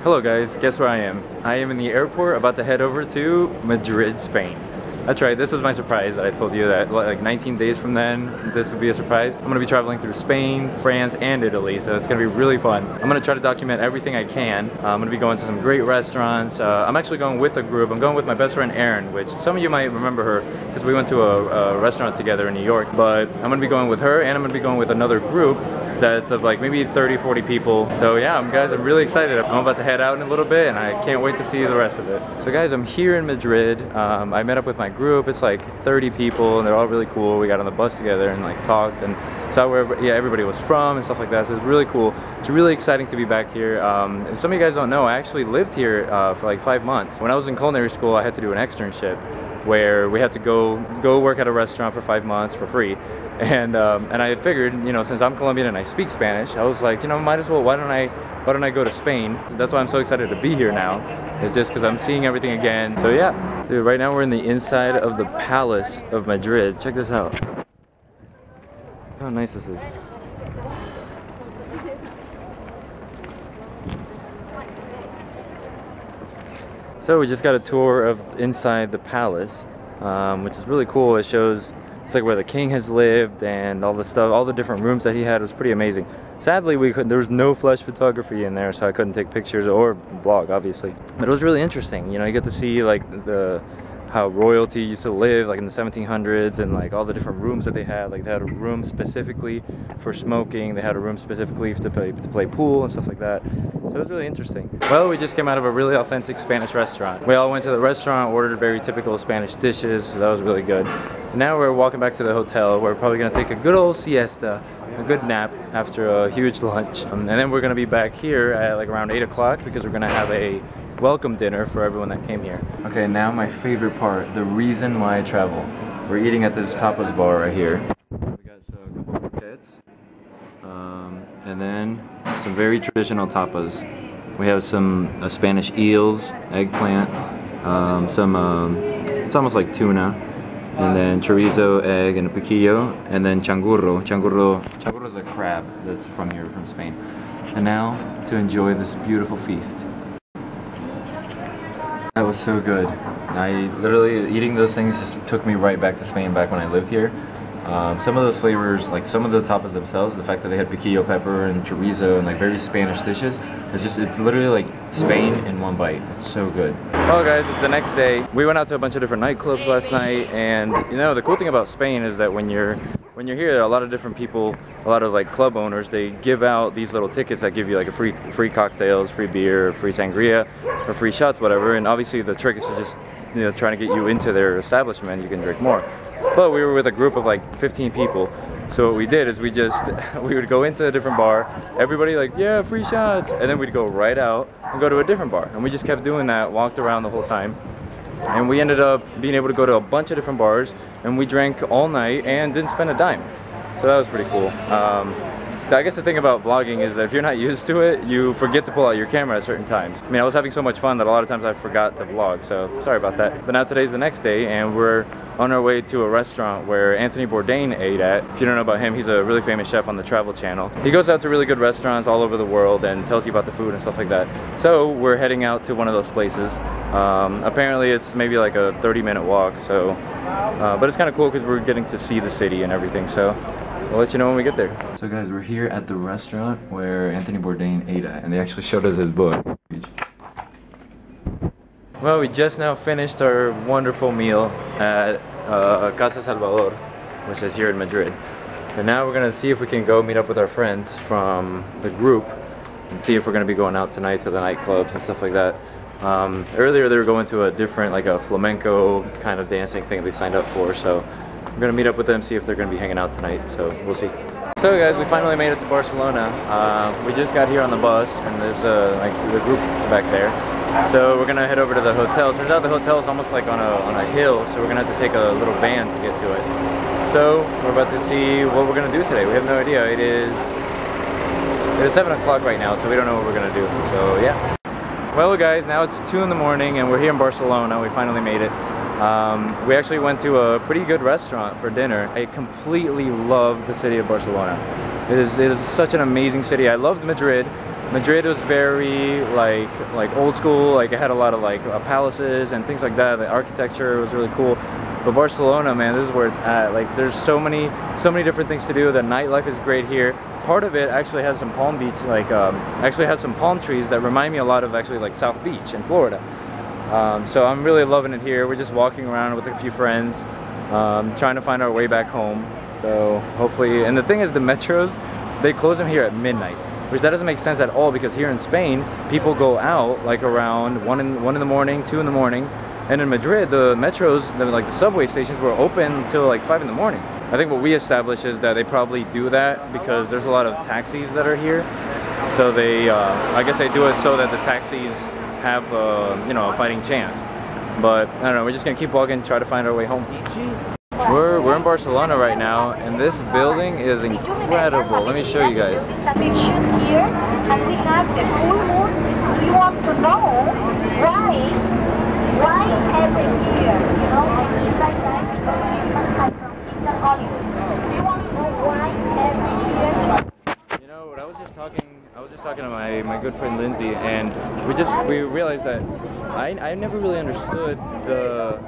Hello guys, guess where I am? I am in the airport about to head over to Madrid, Spain. That's right, this was my surprise that I told you that like 19 days from then, this would be a surprise. I'm gonna be traveling through Spain, France, and Italy, so it's gonna be really fun. I'm gonna try to document everything I can. I'm gonna be going to some great restaurants. I'm actually going with a group. I'm going with my best friend Erin, which some of you might remember her because we went to a restaurant together in New York. But I'm gonna be going with her, and I'm gonna be going with another group that's of like maybe 30-40 people. So yeah, guys, I'm really excited. I'm about to head out in a little bit and I can't wait to see the rest of it. So guys, I'm here in Madrid. I met up with my group. It's like 30 people and they're all really cool. We got on the bus together and like talked and saw where everybody was from and stuff like that. So it's really cool. It's really exciting to be back here. And some of you guys don't know, I actually lived here for like 5 months. When I was in culinary school, I had to do an externship where we had to go work at a restaurant for 5 months for free. And I had figured, you know, since I'm Colombian and I speak Spanish, I was like, you know, might as well, why don't I go to Spain? That's why I'm so excited to be here now, is just because I'm seeing everything again. So yeah, dude, right now we're in the inside of the Palace of Madrid. Check this out. Look how nice this is. So we just got a tour of inside the palace, which is really cool. It shows it's like where the king has lived and all the stuff, all the different rooms that he had. Was pretty amazing. Sadly, there was no flash photography in there, so I couldn't take pictures or vlog, obviously. But it was really interesting. You know, you get to see like how royalty used to live, like in the 1700s, and like all the different rooms that they had. Like they had a room specifically for smoking. They had a room specifically to play pool and stuff like that. So it was really interesting. Well, we just came out of a really authentic Spanish restaurant. We all went to the restaurant, ordered very typical Spanish dishes, so that was really good. And now we're walking back to the hotel. We're probably gonna take a good old siesta, a good nap after a huge lunch. And then we're gonna be back here at like around 8 o'clock because we're gonna have a welcome dinner for everyone that came here. Okay, now my favorite part, the reason why I travel. We're eating at this tapas bar right here. We got a couple of croquettes, and then some very traditional tapas. We have some Spanish eels, eggplant, it's almost like tuna, and then chorizo, egg, and a piquillo, and then changurro. Changurro is a crab that's from here, from Spain. And now to enjoy this beautiful feast. That was so good. I literally, eating those things just took me right back to Spain, back when I lived here. Some of those flavors, like some of the tapas themselves, the fact that they had piquillo pepper and chorizo and like very Spanish dishes, it's literally like Spain in one bite. It's so good. Well guys, it's the next day. We went out to a bunch of different nightclubs last night, and you know, the cool thing about Spain is that when you're here, a lot of different people, a lot of like club owners, they give out these little tickets that give you like a free cocktails, free beer, free sangria, or free shots, whatever. And obviously the trick is to just, you know, trying to get you into their establishment. You can drink more. But we were with a group of like 15 people. So what we did is we would go into a different bar, everybody like, yeah, free shots, and then we'd go right out and go to a different bar. And we just kept doing that, walked around the whole time. And we ended up being able to go to a bunch of different bars, and we drank all night and didn't spend a dime. So that was pretty cool. I guess the thing about vlogging is that if you're not used to it, you forget to pull out your camera at certain times. I mean, I was having so much fun that a lot of times I forgot to vlog, so sorry about that. But now today's the next day, and we're on our way to a restaurant where Anthony Bourdain ate at. If you don't know about him, he's a really famous chef on the Travel Channel. He goes out to really good restaurants all over the world and tells you about the food and stuff like that. So we're heading out to one of those places. Apparently it's maybe like a 30-minute walk, so but it's kind of cool because we're getting to see the city and everything, so we'll let you know when we get there. So guys, we're here at the restaurant where Anthony Bourdain ate at, and they actually showed us his book. Well, we just now finished our wonderful meal at Casa Salvador, which is here in Madrid. And now we're gonna see if we can go meet up with our friends from the group and see if we're gonna be going out tonight to the nightclubs and stuff like that. Earlier they were going to a different, like a flamenco kind of dancing thing they signed up for, so we're gonna meet up with them, see if they're gonna be hanging out tonight, so we'll see. So guys, we finally made it to Barcelona. We just got here on the bus, and there's like the group back there. So we're gonna head over to the hotel. Turns out the hotel is almost like on a hill, so we're gonna have to take a little van to get to it. So we're about to see what we're gonna do today. We have no idea. It is 7 o'clock right now, so we don't know what we're gonna do. So yeah. Well guys, now it's 2 in the morning and we're here in Barcelona. We finally made it. We actually went to a pretty good restaurant for dinner. I completely love the city of Barcelona. It is such an amazing city. I loved Madrid. Madrid was very like old school, like it had a lot of like palaces and things like that. The architecture was really cool. But Barcelona, man, this is where it's at. Like there's so many different things to do. The nightlife is great here. Part of it actually has some palm beach, like actually has some palm trees that remind me a lot of actually like South Beach in Florida. So I'm really loving it here. We're just walking around with a few friends, trying to find our way back home. So hopefully, and the thing is the metros, they close them here at midnight, which that doesn't make sense at all because here in Spain, people go out like around 1 in the morning, 2 in the morning. And in Madrid, the metros, like the subway stations were open until like 5 in the morning. I think what we established is that they probably do that because there's a lot of taxis that are here. So they, I guess they do it so that the taxis have, you know, a fighting chance. But I don't know, we're just gonna keep walking, try to find our way home. We're in Barcelona right now, and this building is incredible. Let me show you guys. Here, and we have the full moon. We want to know why every year, you know, like that, from the Hollywood. We want to know why every year. You know what, I was just talking to my good friend Lindsay, and we realized that I never really understood the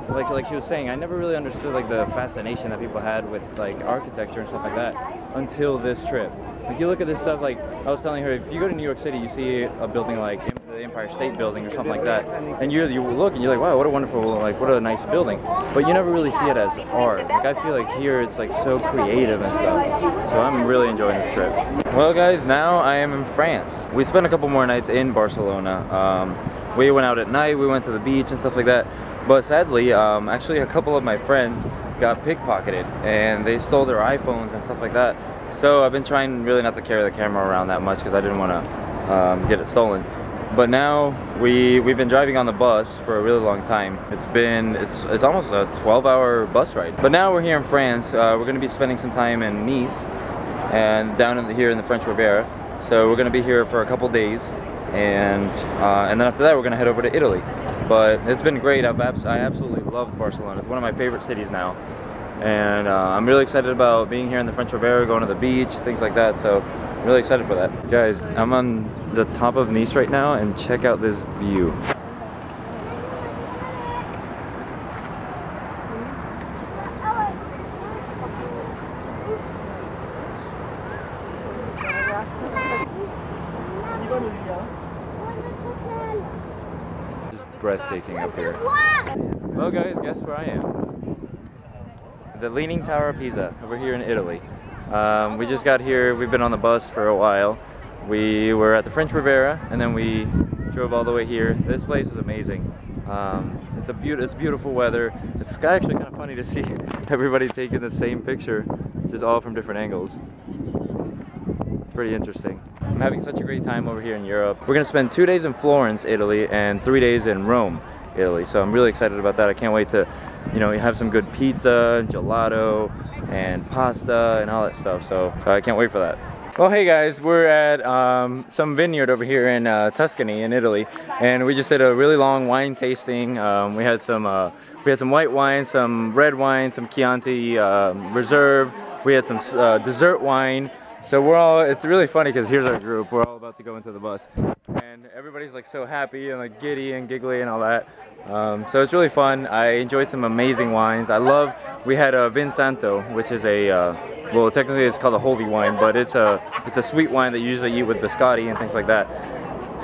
like she was saying, I never really understood like the fascination that people had with like architecture and stuff like that until this trip. Like you look at this stuff, like I was telling her, if you go to New York City, you see a building like the Empire State Building or something like that, and you look and you're like, wow, what a wonderful, like what a nice building. But you never really see it as art. Like I feel like here it's like so creative and stuff. So I'm really enjoying this trip. Well guys, now I am in France. We spent a couple more nights in Barcelona. We went out at night, we went to the beach and stuff like that. But sadly, actually a couple of my friends got pickpocketed and they stole their iPhones and stuff like that. So I've been trying really not to carry the camera around that much because I didn't want to get it stolen. But now we've been driving on the bus for a really long time. It's almost a 12-hour bus ride. But now we're here in France. We're going to be spending some time in Nice and down here in the French Riviera. So we're going to be here for a couple days, and then after that we're going to head over to Italy. But it's been great. I absolutely loved Barcelona. It's one of my favorite cities now. And I'm really excited about being here in the French Riviera, going to the beach, things like that. So I'm really excited for that. Guys, I'm on the top of Nice right now, and check out this view. Just breathtaking up here. Well guys, guess where I am? The Leaning Tower of Pisa, over here in Italy. We just got here. We've been on the bus for a while. We were at the French Riviera, and then we drove all the way here. This place is amazing. It's beautiful weather. It's actually kind of funny to see everybody taking the same picture, just all from different angles. It's pretty interesting. I'm having such a great time over here in Europe. We're gonna spend 2 days in Florence, Italy, and 3 days in Rome, Italy. So I'm really excited about that. I can't wait to, you know, have some good pizza and gelato and pasta and all that stuff. So I can't wait for that. Well, hey guys, we're at some vineyard over here in Tuscany in Italy, and we just did a really long wine tasting. We had some white wine, some red wine, some Chianti Reserve. We had some dessert wine. So it's really funny because here's our group. We're all about to go into the bus, and everybody's like so happy and like giddy and giggly and all that. So it's really fun. I enjoyed some amazing wines. We had a Vin Santo, which is a, well, technically it's called a holy wine, but it's a sweet wine that you usually eat with biscotti and things like that.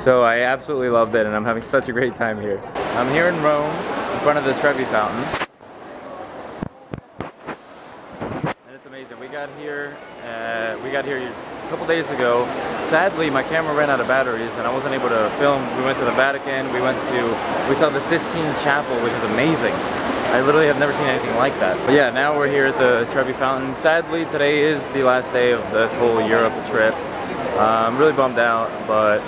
So I absolutely loved it, and I'm having such a great time here. I'm here in Rome, in front of the Trevi Fountain. And it's amazing. We got here a couple days ago. Sadly, my camera ran out of batteries and I wasn't able to film. We went to the Vatican, we saw the Sistine Chapel, which is amazing. I literally have never seen anything like that. But yeah, now we're here at the Trevi Fountain. Sadly, today is the last day of this whole Europe trip. I'm really bummed out, but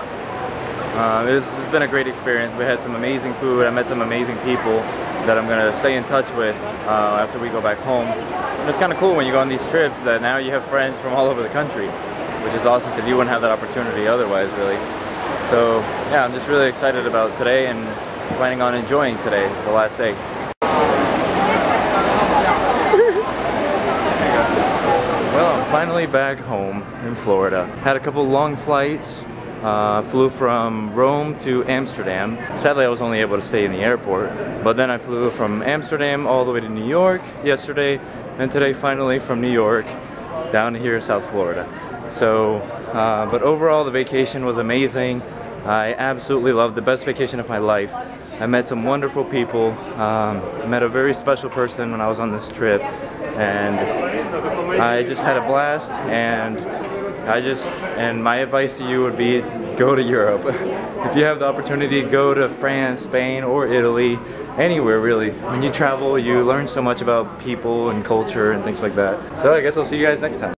it's been a great experience. We had some amazing food. I met some amazing people that I'm gonna stay in touch with after we go back home. And it's kind of cool when you go on these trips that now you have friends from all over the country, which is awesome because you wouldn't have that opportunity otherwise, really. So yeah, I'm just really excited about today and planning on enjoying today, the last day. Well, I'm finally back home in Florida. Had a couple long flights, Flew from Rome to Amsterdam. Sadly, I was only able to stay in the airport, but then I flew from Amsterdam all the way to New York yesterday, and today finally from New York down to here in South Florida. So, but overall the vacation was amazing. I absolutely loved the best vacation of my life. I met some wonderful people, met a very special person when I was on this trip, and I just had a blast. And my advice to you would be, go to Europe. If you have the opportunity, go to France, Spain, or Italy, anywhere really. When you travel, you learn so much about people and culture and things like that. So I guess I'll see you guys next time.